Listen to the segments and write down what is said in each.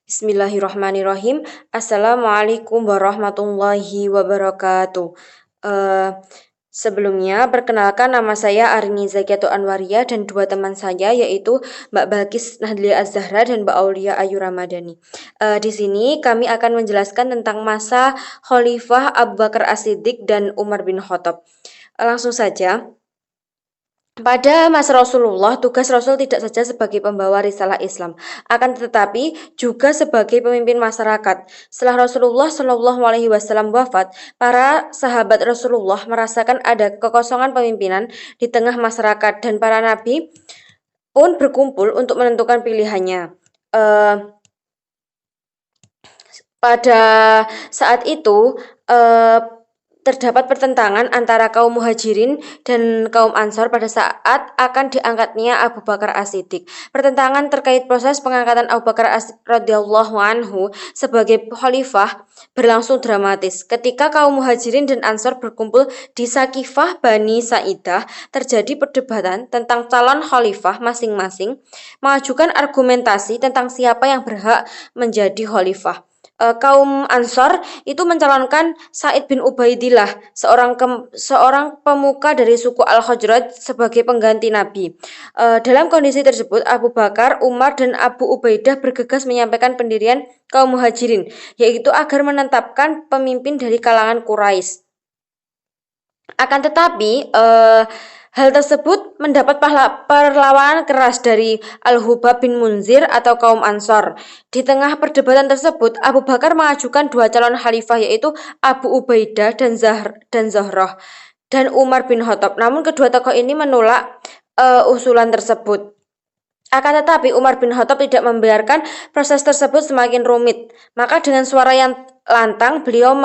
Bismillahirrahmanirrahim. Assalamualaikum warahmatullahi wabarakatuh. Eh, Sebelumnya, perkenalkan nama saya Arini Zakiatul Anwaria dan dua teman saya yaitu Mbak Balkis Nahdliya Az-Zahra dan Mbak Aulia Ayu Ramadhani. Di sini kami akan menjelaskan tentang masa Khalifah Abu Bakar As-Siddiq dan Umar bin Khattab. Langsung saja. Pada masa Rasulullah, tugas Rasul tidak saja sebagai pembawa risalah Islam, akan tetapi juga sebagai pemimpin masyarakat. Setelah Rasulullah Shallallahu Alaihi Wasallam wafat, para sahabat Rasulullah merasakan ada kekosongan pemimpinan di tengah masyarakat dan para nabi pun berkumpul untuk menentukan pilihannya. Pada saat itu, terdapat pertentangan antara kaum Muhajirin dan kaum Ansor pada saat akan diangkatnya Abu Bakar As-Siddiq. Pertentangan terkait proses pengangkatan Abu Bakar radhiyallahu anhu sebagai khalifah berlangsung dramatis. Ketika kaum Muhajirin dan Ansor berkumpul di Sakifah Bani Sa'idah, terjadi perdebatan tentang calon khalifah masing-masing, mengajukan argumentasi tentang siapa yang berhak menjadi khalifah. Kaum Ansor itu mencalonkan Sa'id bin Ubaidillah, seorang pemuka dari suku Al-Khazraj sebagai pengganti Nabi. Dalam kondisi tersebut, Abu Bakar, Umar, dan Abu Ubaidah bergegas menyampaikan pendirian kaum Muhajirin, yaitu agar menetapkan pemimpin dari kalangan Quraisy. Akan tetapi, hal tersebut mendapat perlawanan keras dari Al-Hubab bin Munzir atau kaum Ansor. Di tengah perdebatan tersebut, Abu Bakar mengajukan dua calon khalifah yaitu Abu Ubaidah dan Zohroh dan Umar bin Khattab. Namun kedua tokoh ini menolak usulan tersebut. Akan tetapi Umar bin Khattab tidak membiarkan proses tersebut semakin rumit. Maka dengan suara yang lantang beliau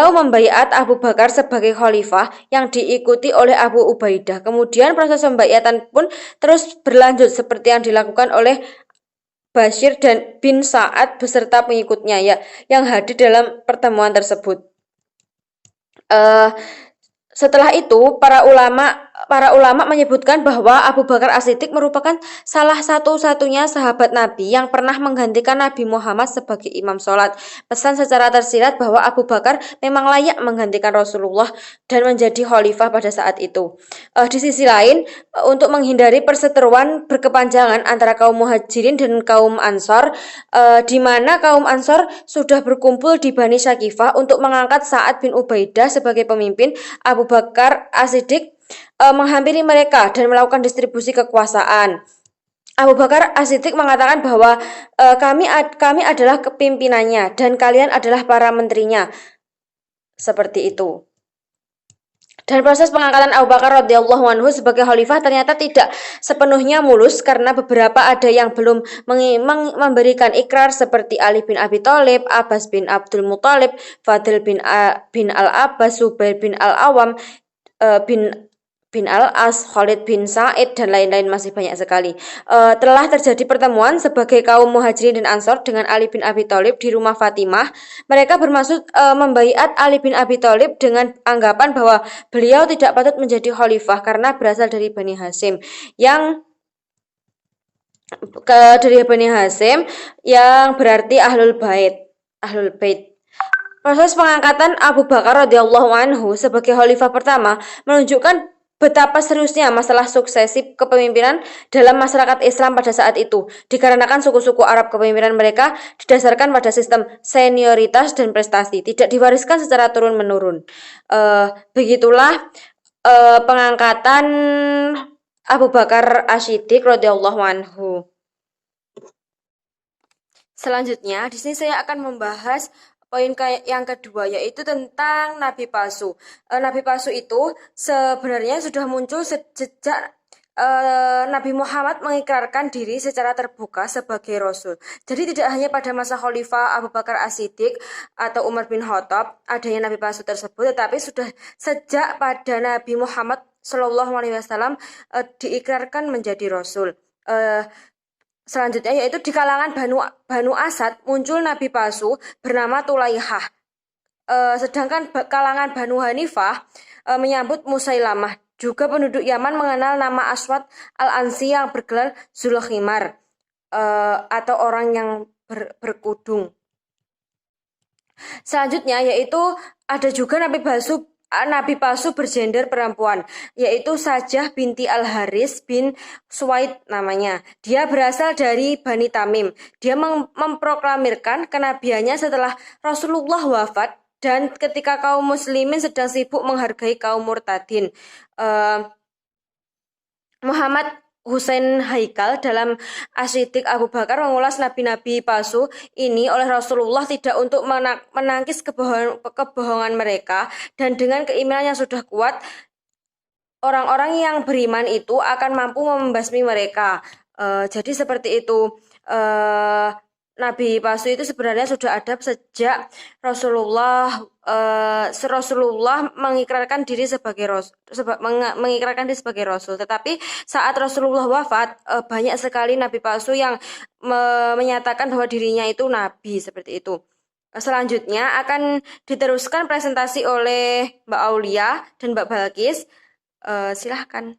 membaiat Abu Bakar sebagai khalifah yang diikuti oleh Abu Ubaidah. Kemudian proses pembaiatan pun terus berlanjut seperti yang dilakukan oleh Bashir dan bin Sa'ad beserta pengikutnya ya yang hadir dalam pertemuan tersebut. Setelah itu, para ulama menyebutkan bahwa Abu Bakar As-Siddiq merupakan salah satu-satunya sahabat Nabi yang pernah menggantikan Nabi Muhammad sebagai imam sholat. Pesan secara tersirat bahwa Abu Bakar memang layak menggantikan Rasulullah dan menjadi khalifah pada saat itu. Di sisi lain, untuk menghindari perseteruan berkepanjangan antara kaum Muhajirin dan kaum Ansor, di mana kaum Ansor sudah berkumpul di Bani Syakifah untuk mengangkat Sa'ad bin Ubaidah sebagai pemimpin, Abu Bakar As-Siddiq menghampiri mereka dan melakukan distribusi kekuasaan. Abu Bakar As-Siddiq mengatakan bahwa kami adalah kepimpinannya dan kalian adalah para menterinya. Seperti itu. Dan proses pengangkatan Abu Bakar radhiyallahu anhu sebagai khalifah ternyata tidak sepenuhnya mulus karena beberapa ada yang belum memberikan ikrar seperti Ali bin Abi Thalib, Abbas bin Abdul Muthalib, Fadil bin Al-Abbas, Zubair bin Al-Awam, bin Al-As, Khalid bin Sa'id, dan lain-lain masih banyak sekali. Telah terjadi pertemuan sebagai kaum Muhajirin dan Ansor dengan Ali bin Abi Thalib di rumah Fatimah. Mereka bermaksud membaiat Ali bin Abi Thalib dengan anggapan bahwa beliau tidak patut menjadi khalifah karena berasal dari Bani Hashim yang berarti Ahlul Bait. Proses pengangkatan Abu Bakar radhiyallahu anhu sebagai khalifah pertama menunjukkan betapa seriusnya masalah suksesi kepemimpinan dalam masyarakat Islam pada saat itu, dikarenakan suku-suku Arab kepemimpinan mereka didasarkan pada sistem senioritas dan prestasi, tidak diwariskan secara turun-menurun. Begitulah pengangkatan Abu Bakar As-Siddiq radhiyallahu anhu. Selanjutnya, di sini saya akan membahas poin yang kedua, yaitu tentang Nabi palsu. Nabi palsu itu sebenarnya sudah muncul sejak Nabi Muhammad mengikrarkan diri secara terbuka sebagai Rasul. Jadi tidak hanya pada masa Khalifah Abu Bakar As-Siddiq atau Umar bin Khattab adanya Nabi palsu tersebut, tetapi sudah sejak pada Nabi Muhammad Shallallahu Alaihi Wasallam diikrarkan menjadi Rasul. Selanjutnya yaitu di kalangan Banu Asad muncul nabi palsu bernama Tulaihah. Sedangkan kalangan Banu Hanifah menyambut Musailamah. Juga penduduk Yaman mengenal nama Aswad Al-Ansi yang bergelar Zulkhimar atau orang yang berkudung. Selanjutnya yaitu ada juga nabi palsu bergender perempuan, yaitu Sajah binti Al-Haris bin Suwaid namanya. Dia berasal dari Bani Tamim. Dia memproklamirkan kenabiannya setelah Rasulullah wafat dan ketika kaum muslimin sedang sibuk menghargai kaum murtadin. Muhammad Hussein Haikal dalam As-Siddiq Abu Bakar mengulas nabi-nabi palsu ini oleh Rasulullah tidak untuk menangkis kebohongan mereka, dan dengan keimanan yang sudah kuat, orang-orang yang beriman itu akan mampu membasmi mereka. Jadi seperti itu. Nabi palsu itu sebenarnya sudah ada sejak Rasulullah mengikrarkan diri sebagai rasul. Tetapi saat Rasulullah wafat, banyak sekali nabi palsu yang menyatakan bahwa dirinya itu nabi seperti itu. Selanjutnya akan diteruskan presentasi oleh Mbak Aulia dan Mbak Balkis. Silahkan.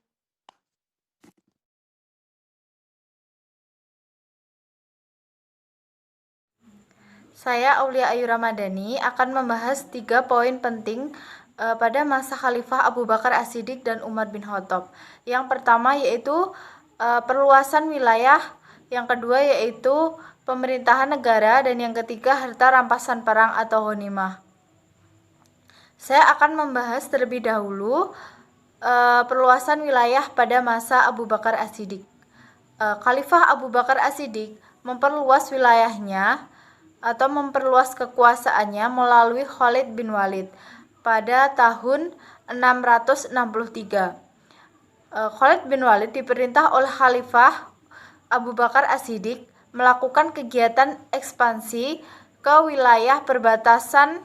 Saya Aulia Ayu Ramadhani akan membahas 3 poin penting pada masa Khalifah Abu Bakar As-Siddiq dan Umar bin Khattab. Yang pertama yaitu perluasan wilayah, yang kedua yaitu pemerintahan negara, dan yang ketiga harta rampasan perang atau ghanimah. Saya akan membahas terlebih dahulu perluasan wilayah pada masa Abu Bakar As-Siddiq. Khalifah Abu Bakar As-Siddiq memperluas wilayahnya atau memperluas kekuasaannya melalui Khalid bin Walid pada tahun 663. Khalid bin Walid diperintah oleh Khalifah Abu Bakar As-Siddiq melakukan kegiatan ekspansi ke wilayah perbatasan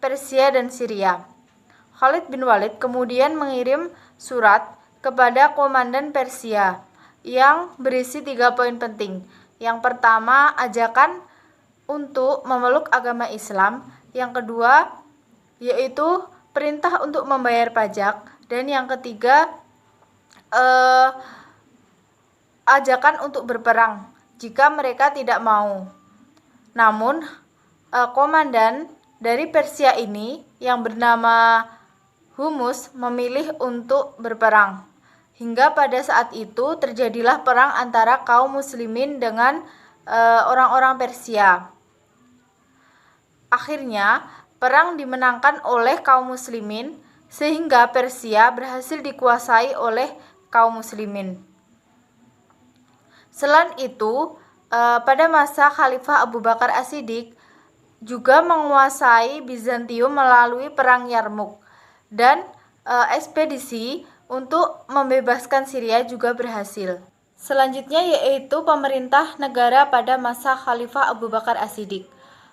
Persia dan Syria. Khalid bin Walid kemudian mengirim surat kepada komandan Persia yang berisi 3 poin penting. Yang pertama, ajakan untuk memeluk agama Islam. Yang kedua, yaitu perintah untuk membayar pajak. Dan yang ketiga, ajakan untuk berperang jika mereka tidak mau. Namun, komandan dari Persia ini yang bernama Humus memilih untuk berperang. Hingga pada saat itu terjadilah perang antara kaum muslimin dengan orang-orang Persia. Akhirnya, perang dimenangkan oleh kaum muslimin sehingga Persia berhasil dikuasai oleh kaum muslimin. Selain itu, pada masa Khalifah Abu Bakar As-Siddiq juga menguasai Bizantium melalui perang Yarmuk, dan ekspedisi untuk membebaskan Syria juga berhasil. Selanjutnya yaitu pemerintah negara pada masa Khalifah Abu Bakar As-Siddiq.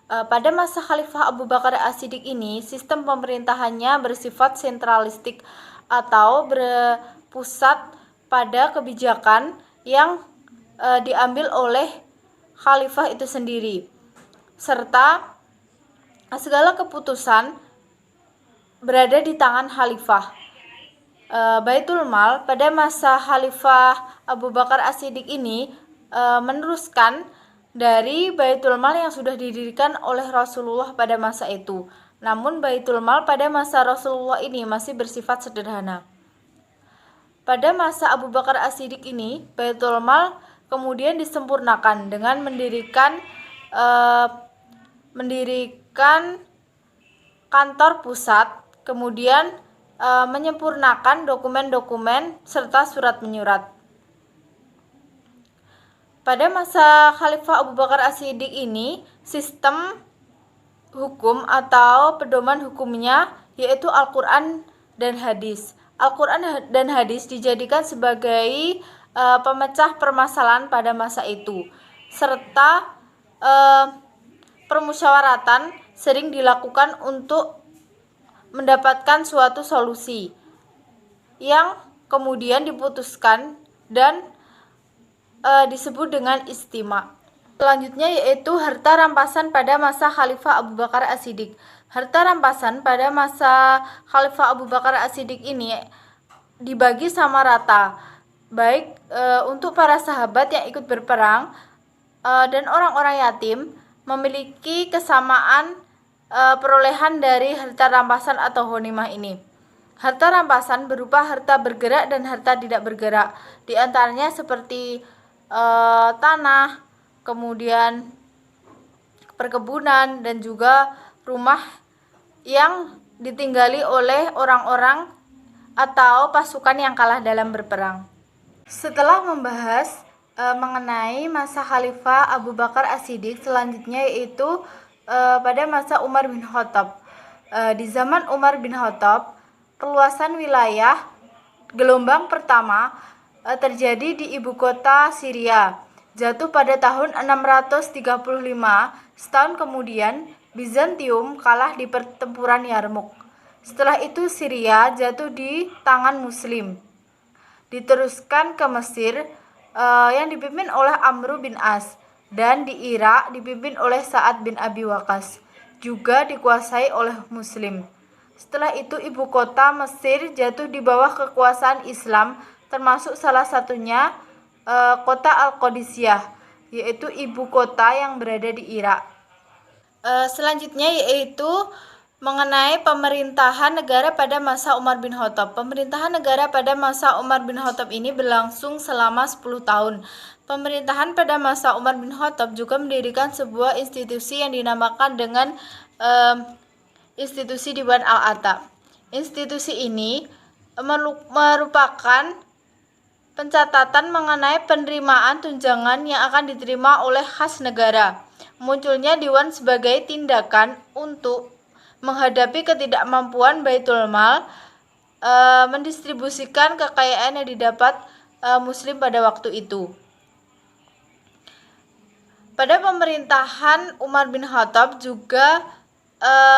Pada masa Khalifah Abu Bakar As-Siddiq ini, sistem pemerintahannya bersifat sentralistik atau berpusat pada kebijakan yang diambil oleh khalifah itu sendiri, serta segala keputusan berada di tangan khalifah. Baitul Mal pada masa Khalifah Abu Bakar As-Siddiq ini meneruskan dari Baitul Mal yang sudah didirikan oleh Rasulullah pada masa itu. Namun Baitul Mal pada masa Rasulullah ini masih bersifat sederhana. Pada masa Abu Bakar As-Siddiq ini, Baitul Mal kemudian disempurnakan dengan mendirikan kantor pusat, kemudian menyempurnakan dokumen-dokumen serta surat menyurat. Pada masa Khalifah Abu Bakar As-Siddiq ini, sistem hukum atau pedoman hukumnya yaitu Al-Quran dan Hadis. Al-Quran dan Hadis dijadikan sebagai pemecah permasalahan pada masa itu, serta permusyawaratan sering dilakukan untuk mendapatkan suatu solusi yang kemudian diputuskan dan disebut dengan istima. Selanjutnya yaitu harta rampasan pada masa Khalifah Abu Bakar As-Siddiq. Harta rampasan pada masa Khalifah Abu Bakar As-Siddiq ini dibagi sama rata, baik untuk para sahabat yang ikut berperang dan orang-orang yatim memiliki kesamaan perolehan dari harta rampasan atau ghanimah ini. Harta rampasan berupa harta bergerak dan harta tidak bergerak. Di antaranya seperti tanah, kemudian perkebunan, dan juga rumah yang ditinggali oleh orang-orang atau pasukan yang kalah dalam berperang. Setelah membahas mengenai masa Khalifah Abu Bakar As-Siddiq, selanjutnya yaitu pada masa Umar bin Khattab. Di zaman Umar bin Khattab, perluasan wilayah gelombang pertama terjadi di ibu kota Syria, jatuh pada tahun 635. Setahun kemudian, Bizantium kalah di pertempuran Yarmuk. Setelah itu Syria jatuh di tangan Muslim. Diteruskan ke Mesir yang dipimpin oleh Amr bin As, dan di Irak dipimpin oleh Sa'ad bin Abi Waqqas, juga dikuasai oleh Muslim. Setelah itu ibu kota Mesir jatuh di bawah kekuasaan Islam, termasuk salah satunya kota Al-Qadisiyah, yaitu ibu kota yang berada di Irak. Selanjutnya yaitu mengenai pemerintahan negara pada masa Umar bin Khattab. Pemerintahan negara pada masa Umar bin Khattab ini berlangsung selama 10 tahun. Pemerintahan pada masa Umar bin Khattab juga mendirikan sebuah institusi yang dinamakan dengan institusi Diwan Al-Atta. Institusi ini merupakan pencatatan mengenai penerimaan tunjangan yang akan diterima oleh khas negara. Munculnya Diwan sebagai tindakan untuk menghadapi ketidakmampuan Baitul Mal mendistribusikan kekayaan yang didapat Muslim pada waktu itu. Pada pemerintahan Umar bin Khattab juga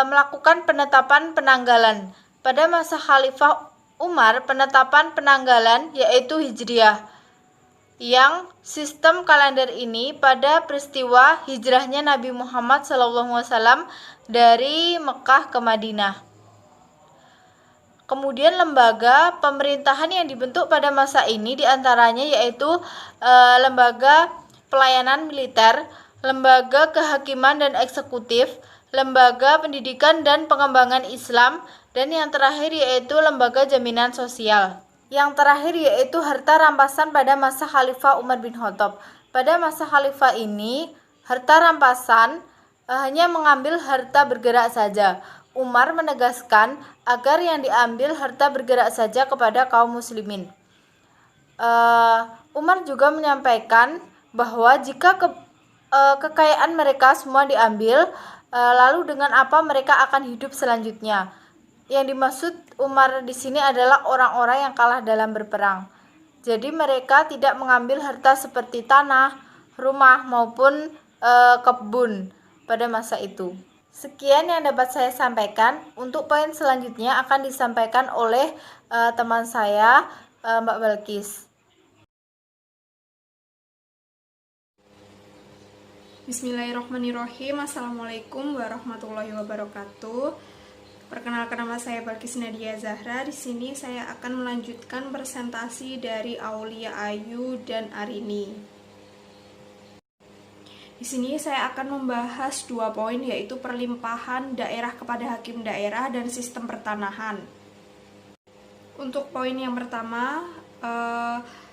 melakukan penetapan penanggalan. Pada masa Khalifah Umar, penetapan penanggalan yaitu Hijriyah, yang sistem kalender ini pada peristiwa hijrahnya Nabi Muhammad SAW dari Mekah ke Madinah. Kemudian lembaga pemerintahan yang dibentuk pada masa ini diantaranya yaitu lembaga pelayanan militer, lembaga kehakiman dan eksekutif, lembaga pendidikan dan pengembangan Islam, dan yang terakhir yaitu lembaga jaminan sosial. Yang terakhir yaitu harta rampasan pada masa Khalifah Umar bin Khattab. Pada masa Khalifah ini, harta rampasan hanya mengambil harta bergerak saja. Umar menegaskan agar yang diambil harta bergerak saja kepada kaum muslimin. Umar juga menyampaikan bahwa jika kekayaan mereka semua diambil, lalu dengan apa mereka akan hidup selanjutnya? Yang dimaksud Umar di sini adalah orang-orang yang kalah dalam berperang. Jadi mereka tidak mengambil harta seperti tanah, rumah maupun kebun pada masa itu. Sekian yang dapat saya sampaikan. Untuk poin selanjutnya akan disampaikan oleh teman saya, Mbak Balkis. Bismillahirrahmanirrahim. Assalamualaikum warahmatullahi wabarakatuh. Perkenalkan, nama saya Balkis Nadia Zahra. Di sini saya akan melanjutkan presentasi dari Aulia Ayu dan Arini. Di sini saya akan membahas 2 poin, yaitu perlimpahan daerah kepada hakim daerah dan sistem pertanahan. Untuk poin yang pertama,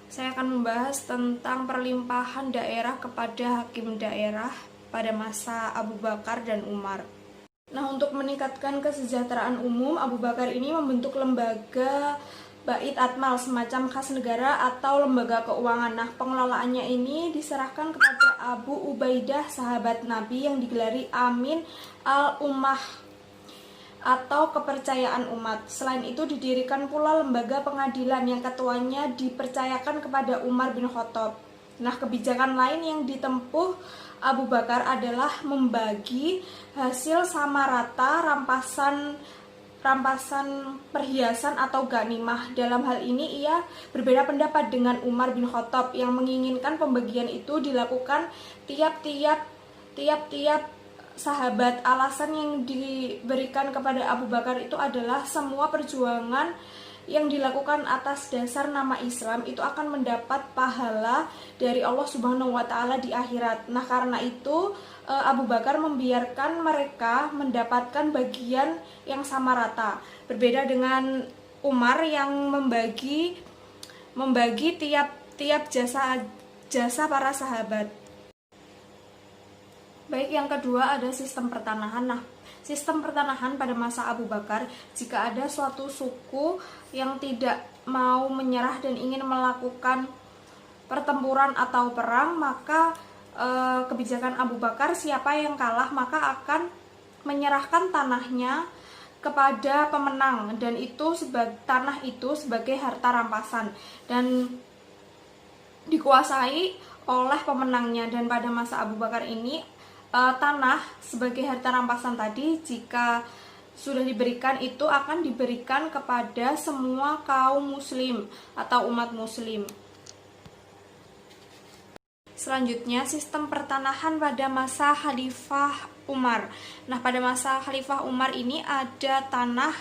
saya akan membahas tentang perlimpahan daerah kepada hakim daerah pada masa Abu Bakar dan Umar. Nah, untuk meningkatkan kesejahteraan umum, Abu Bakar ini membentuk lembaga Bait Atmal, semacam kas negara atau lembaga keuangan. Nah, pengelolaannya ini diserahkan kepada Abu Ubaidah, sahabat Nabi, yang digelari Amin al-Ummah atau kepercayaan umat. Selain itu didirikan pula lembaga pengadilan yang ketuanya dipercayakan kepada Umar bin Khattab. Nah, kebijakan lain yang ditempuh Abu Bakar adalah membagi hasil sama rata rampasan perhiasan atau ghanimah. Dalam hal ini ia berbeda pendapat dengan Umar bin Khattab yang menginginkan pembagian itu dilakukan tiap-tiap sahabat. Alasan yang diberikan kepada Abu Bakar itu adalah semua perjuangan yang dilakukan atas dasar nama Islam itu akan mendapat pahala dari Allah Subhanahu wa taala di akhirat. Nah, karena itu Abu Bakar membiarkan mereka mendapatkan bagian yang sama rata. Berbeda dengan Umar yang membagi tiap jasa para sahabat. Baik, yang kedua ada sistem pertanahan. Nah, sistem pertanahan pada masa Abu Bakar, jika ada suatu suku yang tidak mau menyerah dan ingin melakukan pertempuran atau perang, maka kebijakan Abu Bakar, siapa yang kalah maka akan menyerahkan tanahnya kepada pemenang, dan tanah itu sebagai harta rampasan dan dikuasai oleh pemenangnya. Dan pada masa Abu Bakar ini tanah sebagai harta rampasan tadi, jika sudah diberikan, itu akan diberikan kepada semua kaum muslim atau umat muslim. Selanjutnya, sistem pertanahan pada masa Khalifah Umar. Nah, pada masa Khalifah Umar ini ada tanah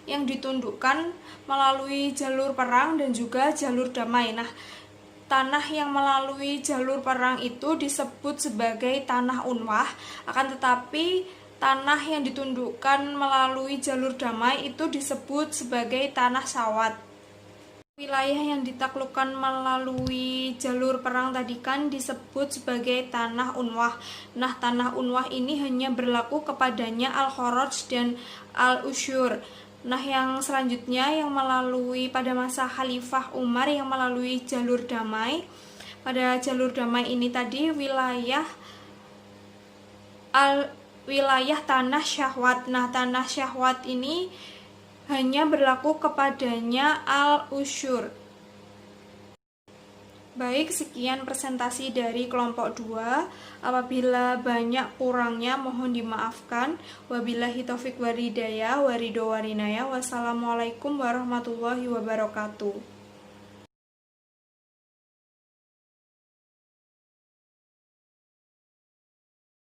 yang ditundukkan melalui jalur perang dan juga jalur damai. Nah, tanah yang melalui jalur perang itu disebut sebagai tanah unwah, akan tetapi tanah yang ditundukkan melalui jalur damai itu disebut sebagai tanah sawat. Wilayah yang ditaklukkan melalui jalur perang tadi kan disebut sebagai tanah unwah. Nah, tanah unwah ini hanya berlaku kepadanya al-Khoraj dan al-Usyur. Nah, yang selanjutnya yang melalui pada masa Khalifah Umar yang melalui jalur damai. Pada jalur damai ini tadi wilayah tanah syahwat. Nah, tanah syahwat ini hanya berlaku kepadanya al-Usyur. Baik, sekian presentasi dari kelompok 2. Apabila banyak kurangnya mohon dimaafkan. Wabillahi taufik walhidayah, waridho warinaya. Wassalamualaikum warahmatullahi wabarakatuh.